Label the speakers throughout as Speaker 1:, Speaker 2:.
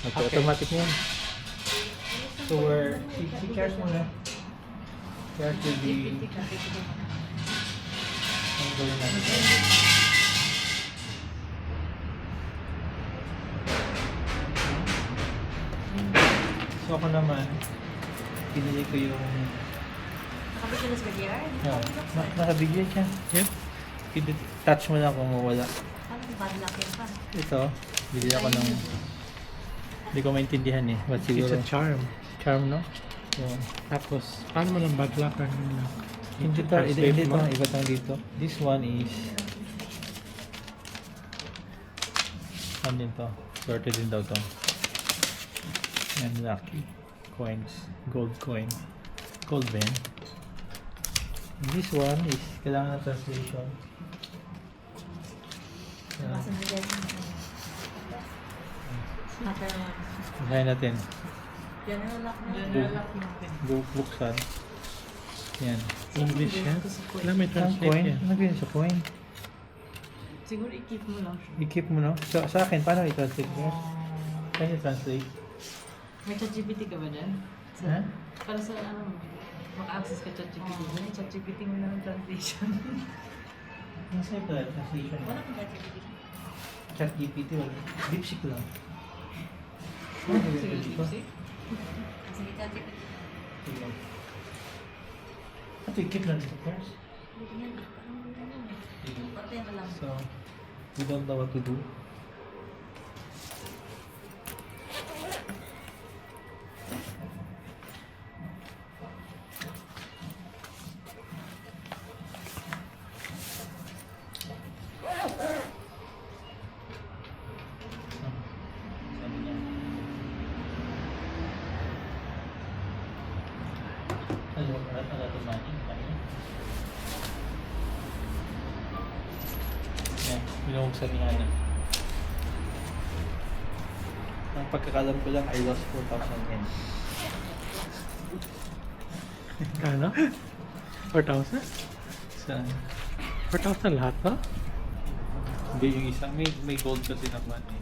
Speaker 1: Automatic na yan. So we're, si Charles muna. Charles will be, ang gawin natin. So ako naman, pinili ko yung,
Speaker 2: Nakabigyan na sa backyard?
Speaker 1: nakabigyan siya. Yep. Touch mo lang kung mawala.
Speaker 2: Paano kung bad luck yun pa?
Speaker 1: Ito, bili ako ng, hindi ko maintindihan eh. But
Speaker 3: It's
Speaker 1: siguro,
Speaker 3: a charm.
Speaker 1: charm, no? So,
Speaker 3: Tapos, paano mo lang bad luck ang
Speaker 1: hindi to, hindi to, iba tang dito. This one is, ano din to? Sorted din daw to. And lucky coins, gold coin, gold pen. And this one is, kailangan na translation.
Speaker 2: Nabasa na dyan. Matter naman.
Speaker 1: Basahin natin.
Speaker 2: General luck na.
Speaker 1: General luck buksan. Yan.
Speaker 3: English yan? Wala may
Speaker 1: Ang
Speaker 3: translate
Speaker 1: coin?
Speaker 3: yan.
Speaker 1: Ano ganyan sa coin?
Speaker 2: Siguro i-keep mo lang siya.
Speaker 1: I-keep mo, no? Sa akin, paano i-translate mo? Can you translate?
Speaker 2: May ChatGPT ka ba dyan?
Speaker 1: Ha?
Speaker 2: Para sa ano, maka-access ka ChatGPT. May ChatGPT mo na ng translation.
Speaker 1: Nasa yung translation?
Speaker 2: Wala kang ChatGPT.
Speaker 1: Chat GPT, wala. Lipstick lang.
Speaker 2: Sige, ChatGPT. Sige, ChatGPT.
Speaker 1: Ito, i-keep lang ito first.
Speaker 2: Patay ka lang.
Speaker 1: So, we don't know what to do. Ano ito money? Yan, binubuksan ni Hana. Ang pagkakalam ko lang, I lost 4,000 yen.
Speaker 3: Ano? 4,000?
Speaker 1: Saan?
Speaker 3: 4,000 lahat to?
Speaker 1: Hindi yung isang, may gold kasi naman eh.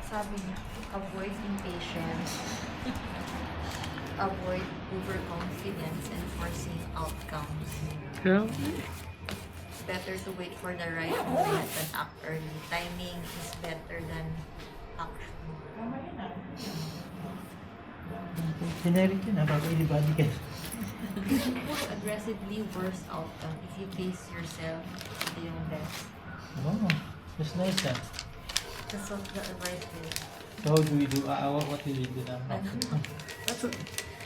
Speaker 2: Sabi niya, avoid impatience, avoid overconfidence, and forcing outcomes.
Speaker 3: Kaya,
Speaker 2: It's better to wait for the right moment than act early. Timing is better than action.
Speaker 1: Generic yun ha, bago ilibadi ka.
Speaker 2: Aggressively worst outcome if you face yourself to yung best.
Speaker 1: Oh, that's nice ah.
Speaker 2: That's what the advice is.
Speaker 1: So how do we do? What do we do now?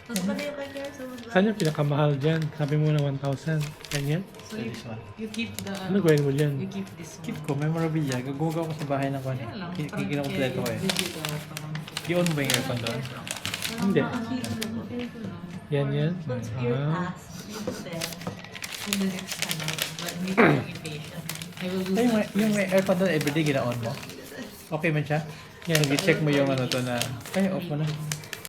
Speaker 2: Mas pala yung kanya sa
Speaker 3: saan yung pinakamahal dyan? Sabi mo na 1,000. Ganyan?
Speaker 2: So
Speaker 1: This one.
Speaker 2: you keep the
Speaker 3: Ano gawin mo dyan?
Speaker 2: you keep this one.
Speaker 1: Keep ko, memorabilia. Gagawa ko sa bahay ng kwan eh.
Speaker 2: Yan lang.
Speaker 1: Kinakompleto ko eh. I-on mo yung aircon doon?
Speaker 3: Hindi. Yan yan?
Speaker 2: Once you're
Speaker 3: Ah.
Speaker 2: past, you there. In the next time, but need to be patient. I will do
Speaker 1: Ay,
Speaker 2: that
Speaker 1: yung
Speaker 2: first.
Speaker 1: may aircon doon, everyday gina-on mo? Okay man siya?
Speaker 3: Yan.
Speaker 1: Nag-check mo yung ano to na, ay, off mo na.